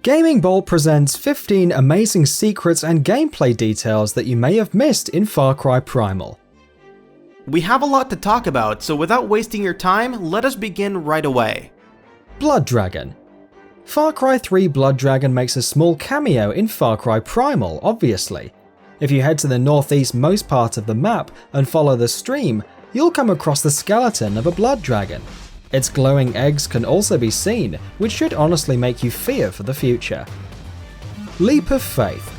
Gaming Bolt presents 15 amazing secrets and gameplay details that you may have missed in Far Cry Primal. We have a lot to talk about, so without wasting your time, let us begin right away. Blood Dragon. Far Cry 3 Blood Dragon makes a small cameo in Far Cry Primal, obviously. If you head to the northeastmost part of the map and follow the stream, you'll come across the skeleton of a blood dragon. Its glowing eggs can also be seen, which should honestly make you fear for the future. Leap of Faith.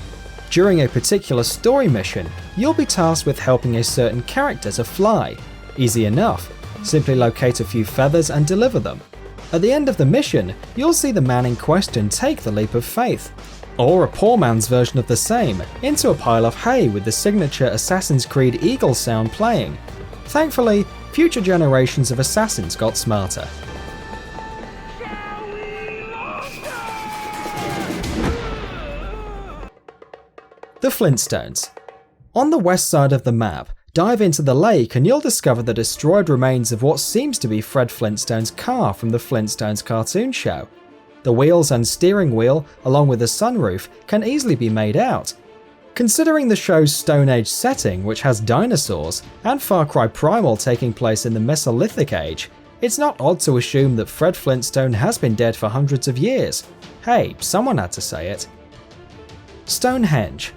During a particular story mission, you'll be tasked with helping a certain character to fly. Easy enough. Simply locate a few feathers and deliver them. At the end of the mission, you'll see the man in question take the leap of faith, or a poor man's version of the same, into a pile of hay with the signature Assassin's Creed Eagle sound playing. Thankfully, future generations of assassins got smarter. The Flintstones. On the west side of the map, dive into the lake and you'll discover the destroyed remains of what seems to be Fred Flintstone's car from the Flintstones cartoon show. The wheels and steering wheel, along with the sunroof, can easily be made out. Considering the show's Stone Age setting, which has dinosaurs, and Far Cry Primal taking place in the Mesolithic Age, it's not odd to assume that Fred Flintstone has been dead for hundreds of years. Hey, someone had to say it. Stonehenge.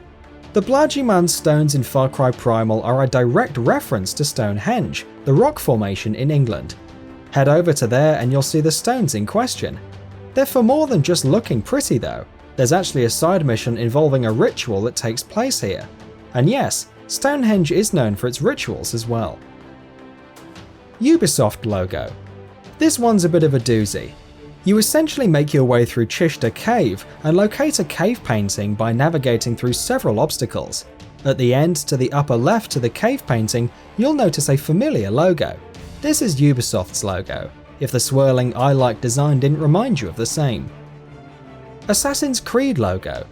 The Blaggyman stones in Far Cry Primal are a direct reference to Stonehenge, the rock formation in England. Head over to there and you'll see the stones in question. They're for more than just looking pretty though. There's actually a side mission involving a ritual that takes place here. And yes, Stonehenge is known for its rituals as well. Ubisoft logo. This one's a bit of a doozy. You essentially make your way through Chishta Cave and locate a cave painting by navigating through several obstacles. At the end, to the upper left to the cave painting, you'll notice a familiar logo. This is Ubisoft's logo, if the swirling eye-like design didn't remind you of the same. Assassin's Creed logo.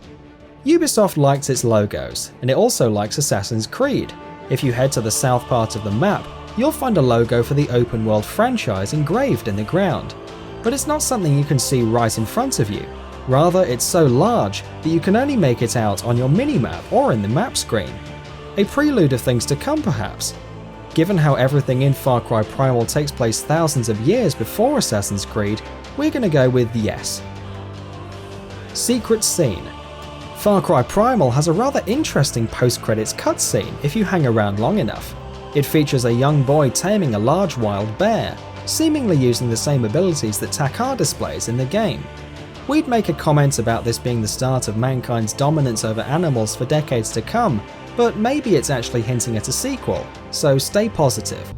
Ubisoft likes its logos, and it also likes Assassin's Creed. If you head to the south part of the map, you'll find a logo for the open world franchise engraved in the ground. But it's not something you can see right in front of you. Rather, it's so large that you can only make it out on your minimap or in the map screen. A prelude of things to come perhaps. Given how everything in Far Cry Primal takes place thousands of years before Assassin's Creed, we're going to go with yes. Secret Scene. Far Cry Primal has a rather interesting post-credits cutscene if you hang around long enough. It features a young boy taming a large wild bear, seemingly using the same abilities that Takar displays in the game. We'd make a comment about this being the start of mankind's dominance over animals for decades to come, but maybe it's actually hinting at a sequel, so stay positive.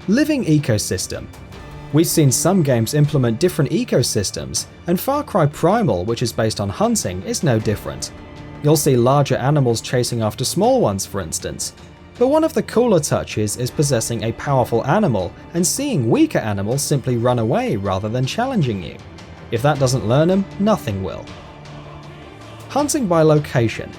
Living ecosystem. We've seen some games implement different ecosystems, and Far Cry Primal, which is based on hunting, is no different. You'll see larger animals chasing after small ones, for instance. But one of the cooler touches is possessing a powerful animal and seeing weaker animals simply run away rather than challenging you. If that doesn't learn them, nothing will. Hunting by location.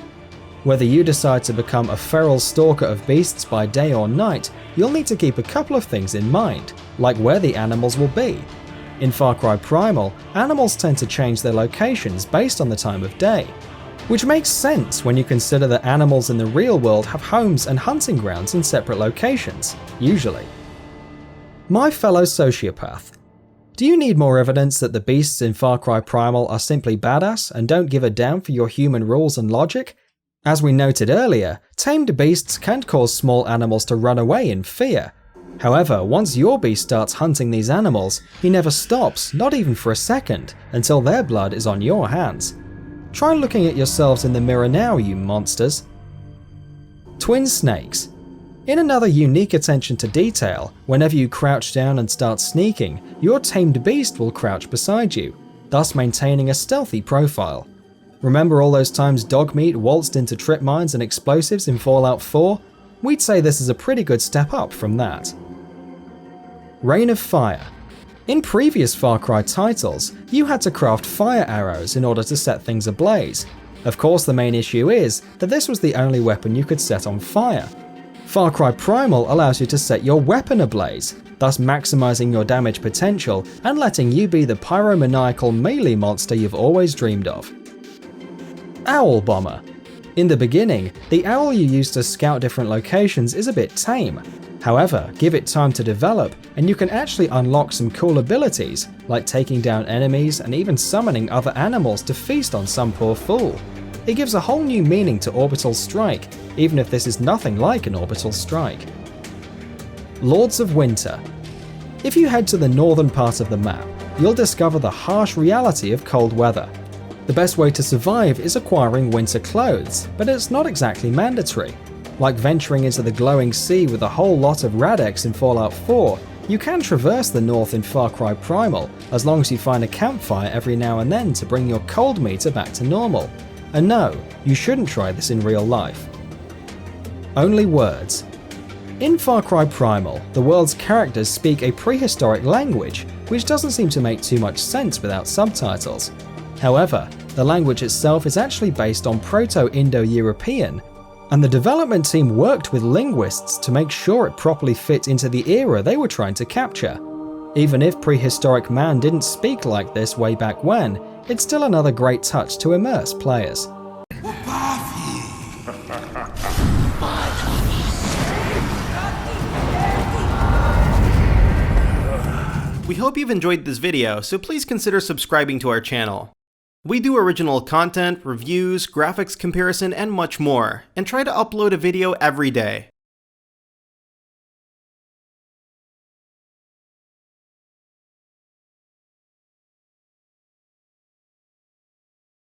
Whether you decide to become a feral stalker of beasts by day or night, you'll need to keep a couple of things in mind, like where the animals will be. In Far Cry Primal, animals tend to change their locations based on the time of day, which makes sense when you consider that animals in the real world have homes and hunting grounds in separate locations, usually. My fellow sociopath. Do you need more evidence that the beasts in Far Cry Primal are simply badass and don't give a damn for your human rules and logic? As we noted earlier, tamed beasts can cause small animals to run away in fear. However, once your beast starts hunting these animals, he never stops, not even for a second, until their blood is on your hands. Try looking at yourselves in the mirror now, you monsters. Twin snakes. In another unique attention to detail, whenever you crouch down and start sneaking, your tamed beast will crouch beside you. thus maintaining a stealthy profile. Remember all those times Dogmeat waltzed into trip mines and explosives in Fallout 4? We'd say this is a pretty good step up from that. Rain of Fire. In previous Far Cry titles, you had to craft fire arrows in order to set things ablaze. Of course, the main issue is that this was the only weapon you could set on fire. Far Cry Primal allows you to set your weapon ablaze, thus maximizing your damage potential and letting you be the pyromaniacal melee monster you've always dreamed of. Owl Bomber. In the beginning, the owl you use to scout different locations is a bit tame. However, give it time to develop and you can actually unlock some cool abilities, like taking down enemies and even summoning other animals to feast on some poor fool. It gives a whole new meaning to Orbital Strike, even if this is nothing like an Orbital Strike. Lords of Winter. If you head to the northern part of the map, you'll discover the harsh reality of cold weather. The best way to survive is acquiring winter clothes, but it's not exactly mandatory. Like venturing into the glowing sea with a whole lot of Radex in Fallout 4, you can traverse the north in Far Cry Primal as long as you find a campfire every now and then to bring your cold meter back to normal. And no, you shouldn't try this in real life. Only words. In Far Cry Primal, the world's characters speak a prehistoric language, which doesn't seem to make too much sense without subtitles. However, the language itself is actually based on Proto-Indo-European, and the development team worked with linguists to make sure it properly fit into the era they were trying to capture. Even if prehistoric man didn't speak like this way back when, it's still another great touch to immerse players. We hope you've enjoyed this video, so please consider subscribing to our channel. We do original content, reviews, graphics comparison, and much more, and try to upload a video every day.